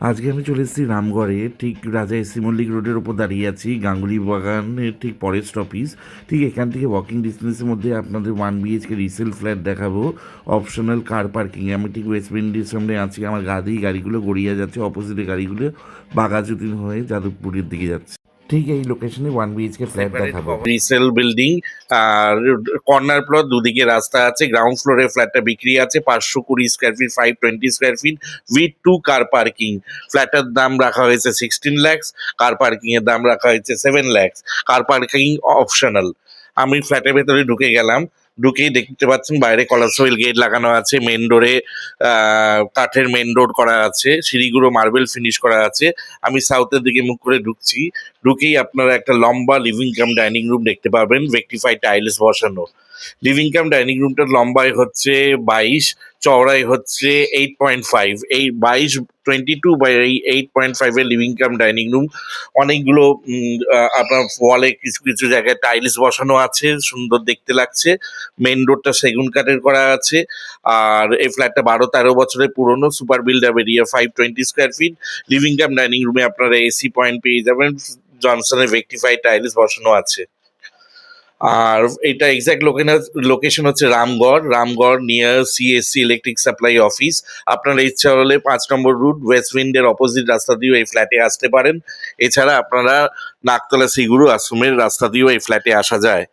আজকে আমি চলে এসেছি রামগড়ে, ঠিক রাজা এসি মল্লিক রোডের ওপর দাঁড়িয়ে আছি, গাঙ্গুলি বাগানের ঠিক ফরেস্ট অফিস। ঠিক এখান থেকে ওয়াকিং ডিস্টেন্সের মধ্যে আপনাদের 1 BHK রিসেল ফ্ল্যাট দেখাবো, অপশনাল কার পার্কিং। আমি ঠিক ওয়েস্ট বেন্ডির সামনে আছি, আমার গাড়ি গাড়িগুলো গড়িয়ে যাচ্ছে, অপোজিটে গাড়িগুলো বাঘাযতীন হয়ে যাদবপুরের দিকে যাচ্ছে। ঠিক এই লোকেশনে 1 BHK ফ্ল্যাট দেখাবো। রিসেল বিল্ডিং, আর কর্নার প্লট, দুদিকে রাস্তা আছে। গ্রাউন্ড ফ্লোরে ফ্ল্যাটটা বিক্রি আছে 520 square fit, 520 square fit, with 2 car parking. ফ্ল্যাটের দাম রাখা হয়েছে 16 lakhs, কার পার্কিং এর দাম রাখা হয়েছে 7 lakhs। Car parking optional. আমি ফ্ল্যাটের ভেতরে ঢুকে গেলাম। ঢুকেই দেখতে পাচ্ছেন বাইরে কলারসোয়েল গেট লাগানো আছে। মেন ডোরে কাঠের মেন ডোর করা আছে, সিঁড়িগুলো মার্বেল ফিনিশ করা আছে। আমি সাউথের দিকে মুখ করে ঢুকছি। ঢুকেই আপনারা একটা লম্বা লিভিং কাম ডাইনিং রুম দেখতে পাবেন, রেকটিফাইড টাইলস বসানো। লিভিং কাম ডাইনিং রুমটার লম্বায় হচ্ছে 22, চওড়ায় হচ্ছে 8.5। এই 22 বাই 8.5 এর লিভিং কাম ডাইনিং রুম। অনেকগুলো আপনার ওয়ালে কিছু কিছু জায়গায় টাইলস বসানো আছে, সুন্দর দেখতে লাগছে। মেন রোডটা সেগুন কাঠের করা আছে। আর এই ফ্ল্যাটটা 12-13 বছরের পুরনো, super builder area, 520 square fit. Living cum dining রুমে আপনারা এসি পয়েন্ট পেয়ে যাবেন, জনসনের রেকটিফাইড টাইলস বসানো আছে। আর এটা এক্সাক্ট লোকেশন হচ্ছে Ramgarh near CSC electric supply office. আপনারা ইচ্ছা হলে 5 নম্বর রুট ওয়েস্ট উইন্ডের অপোজিট রাস্তা দিয়েও এই ফ্ল্যাটে আসতে পারেন। এছাড়া আপনারা নাকতলা শ্রীগুরু আশ্রমের রাস্তা দিয়েও এই ফ্ল্যাটে আসা যায়।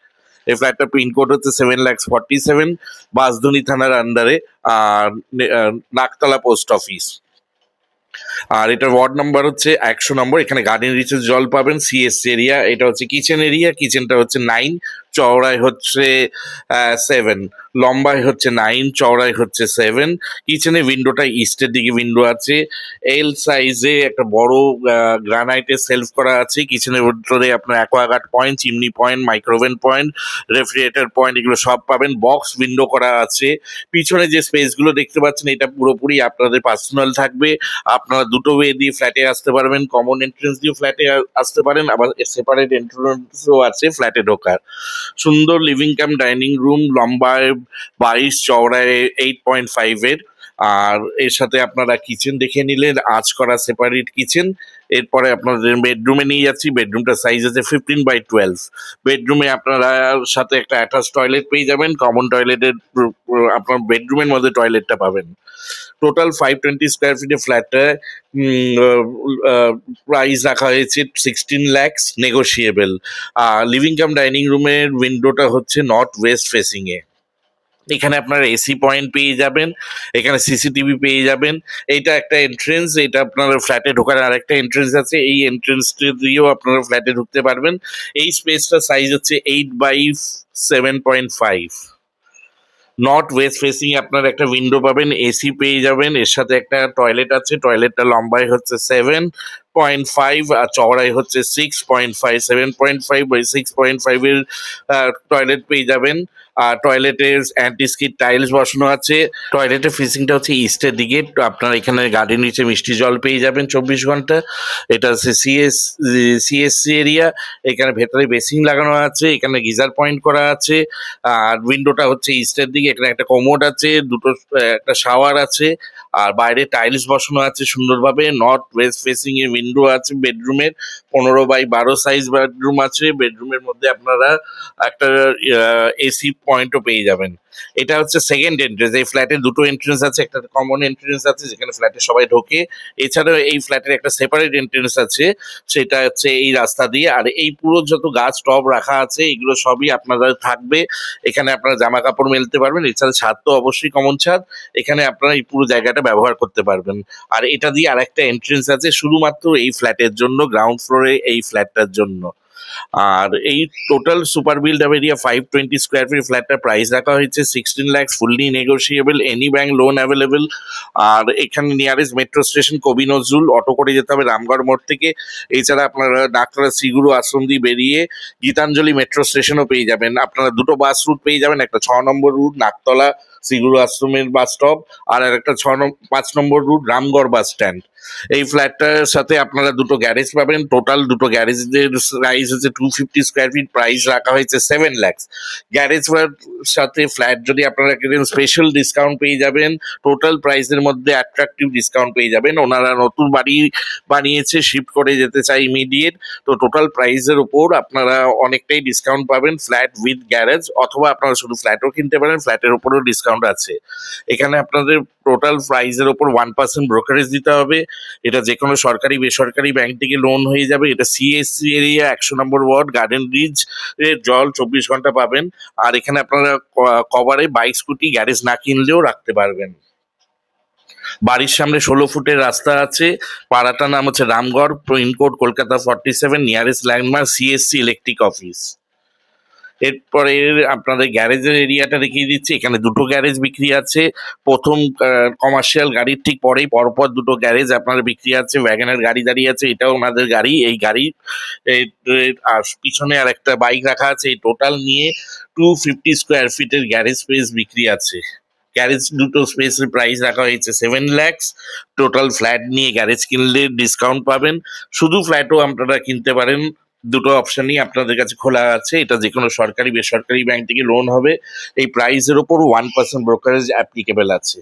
এই ফ্ল্যাটটার পিনকোড হচ্ছে 7,47,, বাঁশধনী থানার আন্ডারে, আর নাকতলা পোস্ট অফিস। আর এটার ওয়ার্ড নাম্বার হচ্ছে 100 নম্বর। এখানে গার্ডেন রিচের জল পাবেন। সিএসসি এরিয়া, এটা হচ্ছে কিচেন এরিয়া। কিচেনটা হচ্ছে 9, চওড়ায় হচ্ছে 7, লম্বায় হচ্ছে 9, চওড়ায় হচ্ছে 7। কিচেনে উইন্ডোটা ইস্টের দিকে উইন্ডো আছে। এল সাইজে একটা বড় গ্রানাইটের সেলফ করা আছে। কিচেনের ভিতরে আপনার Aquaguard point, chimney point, micro oven point, refrigerator point, এগুলো সব পাবেন। বক্স উইন্ডো করা আছে। পিছনে যে স্পেসগুলো দেখতে পাচ্ছেন এটা পুরোপুরি আপনাদের পার্সোনাল থাকবে। আপনারা দুটো ওয়ে দিয়ে ফ্ল্যাটে আসতে পারবেন, কমন এন্ট্রেন্স দিয়ে ফ্ল্যাটে আসতে পারেন, আবার সেপারেট এন্ট্রেন্সও আছে ফ্ল্যাটে ঢোকার। সুন্দর লিভিং কাম ডাইনিং রুম, লম্বায় 22, চওড়ায় 8.5 এর। আর এর সাথে আপনারা কিচেন দেখে নিলেন, আঁচ করা সেপারেট কিচেন। এরপরে আপনাদের বেডরুমে নিয়ে যাচ্ছি। বেডরুমটার সাইজ আছে 15/12। বেডরুমে আপনারা সাথে একটা অ্যাটাচ টয়লেট পেয়ে যাবেন। কমন টয়লেটের আপনার বেডরুমের মধ্যে টয়লেটটা পাবেন। টোটাল 520 স্কোয়ার ফিটের ফ্ল্যাটটায় প্রাইস রাখা হয়েছে 16 lakhs, নেগোশিয়েবল। আর লিভিং কাম ডাইনিং রুমের উইন্ডোটা হচ্ছে নর্থ ওয়েস্ট ফেসিংয়ে। এখানে আপনারা এসি পয়েন্ট পেয়ে যাবেন, এখানে সিসিটিভি পেয়ে যাবেন। এইটা একটা এন্ট্রেন্স, এটা আপনার ফ্ল্যাটে ঢোকার আরেকটা এন্ট্রেন্স আছে। এই এন্ট্রেন্সটা দিয়েও আপনারা ফ্ল্যাটে ঢুকতে পারবেন। এই স্পেসটার সাইজ হচ্ছে 8/7.5। নর্থ ওয়েস্ট ফেসিং আপনার একটা উইন্ডো পাবেন, এসি পেয়ে যাবেন। এর সাথে একটা টয়লেট আছে। টয়লেটটা লম্বায় হচ্ছে 7.5 আর চওড়ায় হচ্ছে 6.5। 7.5/6.5 এর টয়লেট পেয়ে যাবেন। আর টয়লেটে অ্যান্টি স্কিড টাইলস বসানো আছে। টয়লেটের ফেসিংটা হচ্ছে ইস্টের দিকে। তো আপনার এখানে গার্ডেন নিচে মিষ্টি জল পেয়ে যাবেন 24 ঘন্টা। এটা হচ্ছে সিএসসি এরিয়া। এখানে ভেতরে বেসিং লাগানো আছে, এখানে গিজার পয়েন্ট করা আছে। আর উইন্ডোটা হচ্ছে ইস্টের দিকে। এখানে একটা কমোড আছে, দুটো একটা শাওয়ার আছে। আর বাইরে টাইলস বসানো আছে সুন্দরভাবে। নর্থ ওয়েস্ট ফেসিং এর উইন্ডো আছে বেডরুমের। 15/12 সাইজ বেডরুম আছে। বেডরুমের মধ্যে আপনারা একটা এসি পয়েন্টও পেয়ে যাবেন। এটা হচ্ছে সেকেন্ড এন্ট্রেন্স। এই ফ্ল্যাটে দুটো এন্ট্রেন্স আছে, একটা কমন এন্ট্রেন্স আছে যেখানে ফ্ল্যাটে সবাই ঢোকে। এছাড়াও এই ফ্ল্যাটের একটা সেপারেট এন্ট্রেন্স আছে, সেটা হচ্ছে এই রাস্তা দিয়ে। আর এই পুরো যত গাছ টব রাখা আছে এগুলো সবই আপনাদের থাকবে। এখানে আপনারা জামা কাপড় মেলতে পারবেন। এছাড়া ছাদ তো অবশ্যই কমন ছাদ, এখানে আপনারা এই পুরো জায়গাটা ব্যবহার করতে পারবেন। আর এটা দিয়ে আরেকটা এন্ট্রেন্স আছে শুধুমাত্র এই ফ্ল্যাটের জন্য, গ্রাউন্ড ফ্লোরে এই ফ্ল্যাটটার জন্য। আর এই total super build area 520 square feet ফ্ল্যাটটার প্রাইস রাখা হয়েছে 16 lakhs, fully negotiable, any bank loan available. আর এখানে নিয়ারেস্ট মেট্রো স্টেশন কবি নজরুল, অটো করে যেতে হবে রামগড় মোড় থেকে। এছাড়া আপনারা ডাক্তার শ্রীগুরু আশ্রম দিয়ে বেরিয়ে গীতাঞ্জলি মেট্রো স্টেশনও পেয়ে যাবেন। আপনারা দুটো বাস রুট পেয়ে যাবেন, একটা 6 নম্বর রুট নাকতলা শ্রীগুরু আশ্রমের বাস স্টপ, আর একটা 5 নম্বর রুট রামগড় বাস স্ট্যান্ড। এই ফ্ল্যাটটার সাথে আপনারা দুটো গ্যারেজ পাবেন। টোটাল দুটো গ্যারেজের প্রাইস হচ্ছে 250 স্কোয়ার ফিট, প্রাইস রাখা হয়েছে 7 lakhs। গ্যারেজ সাথে ফ্ল্যাট যদি আপনারা কেনেন স্পেশাল ডিসকাউন্ট পেয়ে যাবেন। টোটাল প্রাইসের মধ্যে অ্যাট্রাকটিভ ডিসকাউন্ট পেয়ে যাবেন। ওনারা নতুন বাড়ি বানিয়েছে, শিফট করে যেতে চাই ইমিডিয়েট, তো টোটাল প্রাইসের ওপর আপনারা অনেকটাই ডিসকাউন্ট পাবেন ফ্ল্যাট উইথ গ্যারেজ, অথবা আপনারা শুধু ফ্ল্যাটও কিনতে পারেন, ফ্ল্যাটের ওপরও ডিসকাউন্ট আছে। এখানে আপনাদের টোটাল প্রাইসের ওপর 1% ব্রোকারেজ দিতে হবে। এটা যে কোনো সরকারি বেসরকারি ব্যাংক থেকে লোন হয়ে যাবে। এটা সিএসসি এরিয়া, 100 নম্বর ওয়ার্ড, গার্ডেন রিচ এর জল 24 ঘন্টা পাবেন। আর এখানে আপনারা কভারে বাইক স্কুটি গ্যারেজ না কিনলেও রাখতে পারবেন। বাড়ির সামনে 16 ফুটের রাস্তা আছে। পাড়াটার নাম হচ্ছে Ramgarh, pin code Kolkata 47, nearest landmark CSC electric office. এরপরে আপনাদের গ্যারেজের এরিয়াটা দেখিয়ে দিচ্ছি। এখানে দুটো গ্যারেজ বিক্রি আছে। প্রথম কমার্শিয়াল গাড়ির ঠিক পরেই পরপর দুটো গ্যারেজ আপনার বিক্রি আছে। ওয়াগনের গাড়ি দাঁড়িয়ে আছে, এটাও ওনাদের গাড়ি। এই গাড়ি আর পিছনে আর একটা বাইক রাখা আছে। এই টোটাল নিয়ে 250 স্কোয়ার ফিটের গ্যারেজ স্পেস বিক্রি আছে। গ্যারেজ দুটো স্পেসের প্রাইস রাখা হয়েছে 7 lakhs। টোটাল ফ্ল্যাট নিয়ে গ্যারেজ কিনলে ডিসকাউন্ট পাবেন। শুধু ফ্ল্যাটও আপনারা কিনতে পারেন। দুটো অপশনই আপনাদের কাছে খোলা আছে। এটা যে কোনো সরকারি বেসরকারি ব্যাংক থেকে লোন হবে। এই প্রাইসের ওপর 1% ব্রোকারেজ অ্যাপ্লিকেবল আছে।